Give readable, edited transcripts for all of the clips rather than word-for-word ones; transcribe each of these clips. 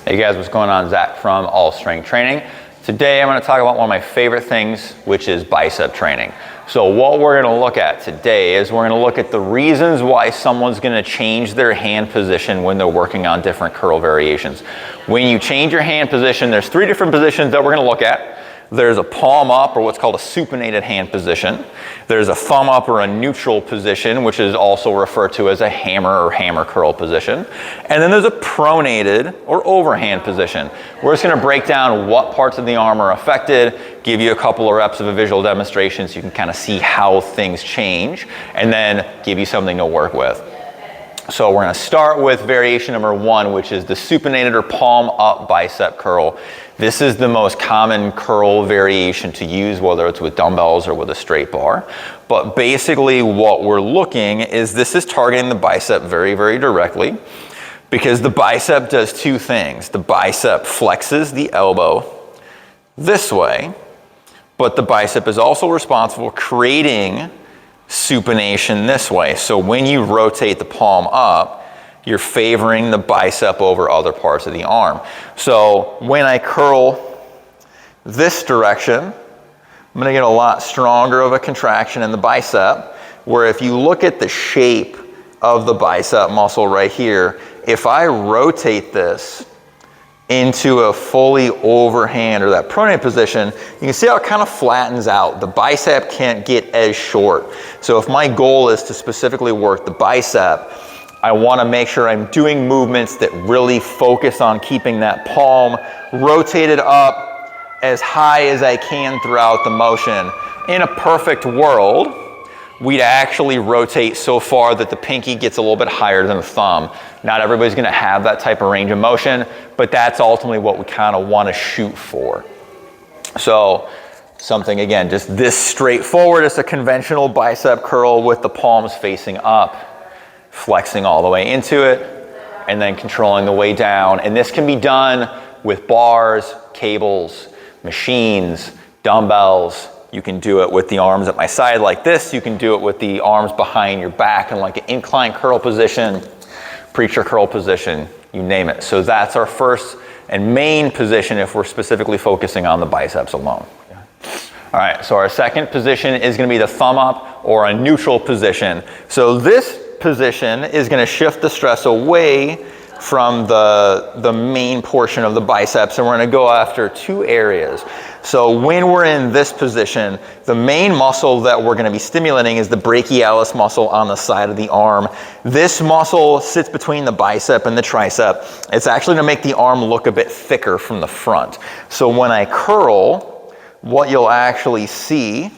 Hey guys, what's going on? Zach from All Strength Training. Today I'm going to talk about one of my favorite things, which is bicep training. So what we're going to look at today is we're going to look at the reasons why someone's going to change their hand position when they're working on different curl variations. When you change your hand position, there's three different positions that we're going to look at. There's a palm up, or what's called a supinated hand position. There's a thumb up or a neutral position, which is also referred to as a hammer or hammer curl position. And then there's a pronated or overhand position. We're just gonna break down what parts of the arm are affected, give you a couple of reps of a visual demonstration so you can kind of see how things change, and then give you something to work with. So we're gonna start with variation number one, which is the supinated or palm up bicep curl. This is the most common curl variation to use, whether it's with dumbbells or with a straight bar. But basically what we're looking is this is targeting the bicep very, very directly, because the bicep does two things. The bicep flexes the elbow this way, but the bicep is also responsible for creating supination this way. So when you rotate the palm up, you're favoring the bicep over other parts of the arm. So when I curl this direction, I'm gonna get a lot stronger of a contraction in the bicep, where if you look at the shape of the bicep muscle right here, if I rotate this into a fully overhand or that pronated position, you can see how it kind of flattens out. The bicep can't get as short. So if my goal is to specifically work the bicep, I want to make sure I'm doing movements that really focus on keeping that palm rotated up as high as I can throughout the motion. In a perfect world, we'd actually rotate so far that the pinky gets a little bit higher than the thumb. Not everybody's going to have that type of range of motion, but that's ultimately what we kind of want to shoot for. So something, again, just this straightforward, it's a conventional bicep curl with the palms facing up, flexing all the way into it, and then controlling the way down. And this can be done with bars, cables, machines, dumbbells. You can do it with the arms at my side like this. You can do it with the arms behind your back in like an incline curl position, preacher curl position, you name it. So that's our first and main position if we're specifically focusing on the biceps alone. All right, so our second position is gonna be the thumb up or a neutral position. So this position is going to shift the stress away from the main portion of the biceps, and we're going to go after two areas. So when we're in this position, the main muscle that we're going to be stimulating is the brachialis muscle on the side of the arm. This muscle sits between the bicep and the tricep. It's actually going to make the arm look a bit thicker from the front. So when I curl, what you'll actually see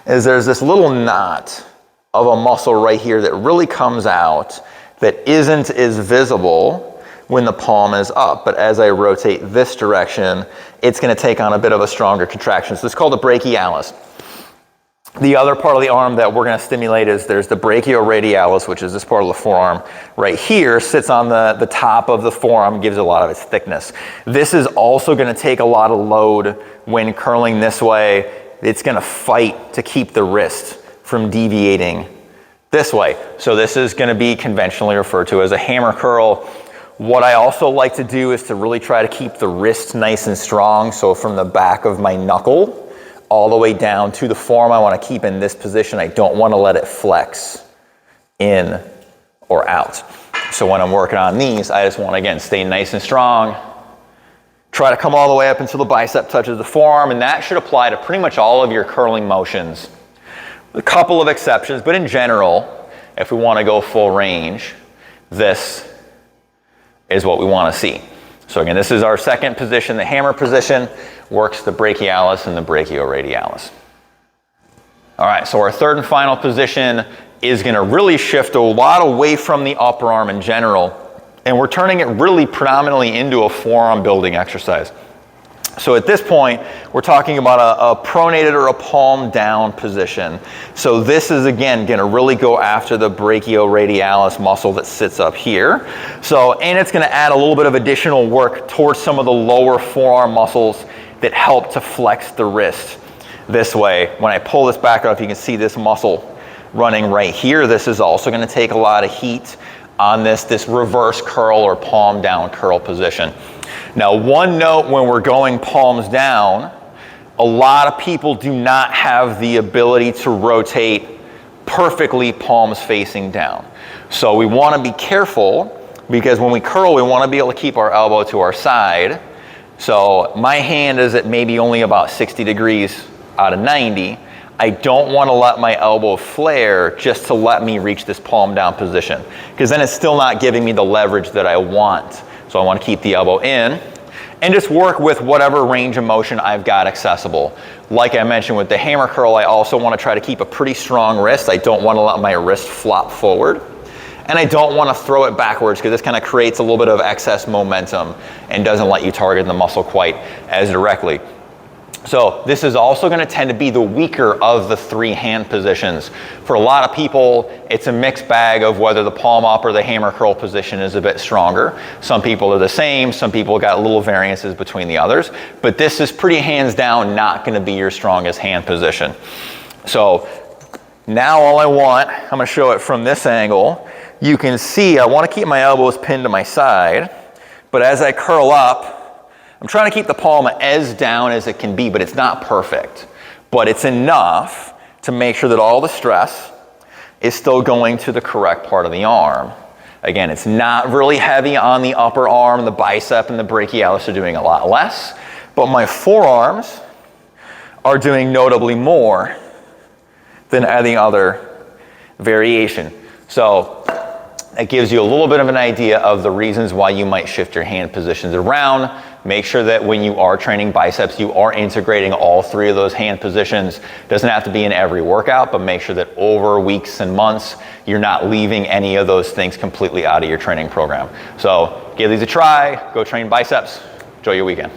is there's this little knot of a muscle right here that really comes out that isn't as visible when the palm is up. But as I rotate this direction, it's going to take on a bit of a stronger contraction. So it's called the brachialis. The other part of the arm that we're going to stimulate is there's the brachioradialis, which is this part of the forearm right here, sits on the top of the forearm, gives a lot of its thickness. This is also going to take a lot of load when curling this way. It's going to fight to keep the wrist from deviating this way. So this is going to be conventionally referred to as a hammer curl. What I also like to do is to really try to keep the wrist nice and strong. So from the back of my knuckle all the way down to the forearm, I want to keep in this position. I don't want to let it flex in or out. So when I'm working on these, I just want to, again, stay nice and strong. Try to come all the way up until the bicep touches the forearm, and that should apply to pretty much all of your curling motions. A couple of exceptions, but in general, if we want to go full range, this is what we want to see. So again, this is our second position. The hammer position works the brachialis and the brachioradialis. All right, so our third and final position is going to really shift a lot away from the upper arm in general, and we're turning it really predominantly into a forearm building exercise. So at this point, we're talking about a pronated or a palm down position. So this is, again, going to really go after the brachioradialis muscle that sits up here. So, and it's going to add a little bit of additional work towards some of the lower forearm muscles that help to flex the wrist this way. When I pull this back up, you can see this muscle running right here. This is also going to take a lot of heat on this reverse curl or palm down curl position. Now, one note when we're going palms down, a lot of people do not have the ability to rotate perfectly palms facing down. So we want to be careful, because when we curl, we want to be able to keep our elbow to our side. So my hand is at maybe only about 60 degrees out of 90. I don't want to let my elbow flare just to let me reach this palm down position, because then it's still not giving me the leverage that I want. So I want to keep the elbow in and just work with whatever range of motion I've got accessible. Like I mentioned with the hammer curl, I also want to try to keep a pretty strong wrist. I don't want to let my wrist flop forward. And I don't want to throw it backwards, because this kind of creates a little bit of excess momentum and doesn't let you target the muscle quite as directly. So this is also going to tend to be the weaker of the 3 hand positions. For a lot of people, it's a mixed bag of whether the palm up or the hammer curl position is a bit stronger. Some people are the same, some people got little variances between the others, but this is pretty hands down not going to be your strongest hand position. So now all I want, I'm going to show it from this angle. You can see I want to keep my elbows pinned to my side, but as I curl up, I'm trying to keep the palm as down as it can be, but it's not perfect. But it's enough to make sure that all the stress is still going to the correct part of the arm. Again, it's not really heavy on the upper arm. The bicep and the brachialis are doing a lot less, but my forearms are doing notably more than any other variation. So it gives you a little bit of an idea of the reasons why you might shift your hand positions around. Make sure that when you are training biceps, you are integrating all 3 of those hand positions. Doesn't have to be in every workout, but make sure that over weeks and months, you're not leaving any of those things completely out of your training program. So give these a try, go train biceps, enjoy your weekend.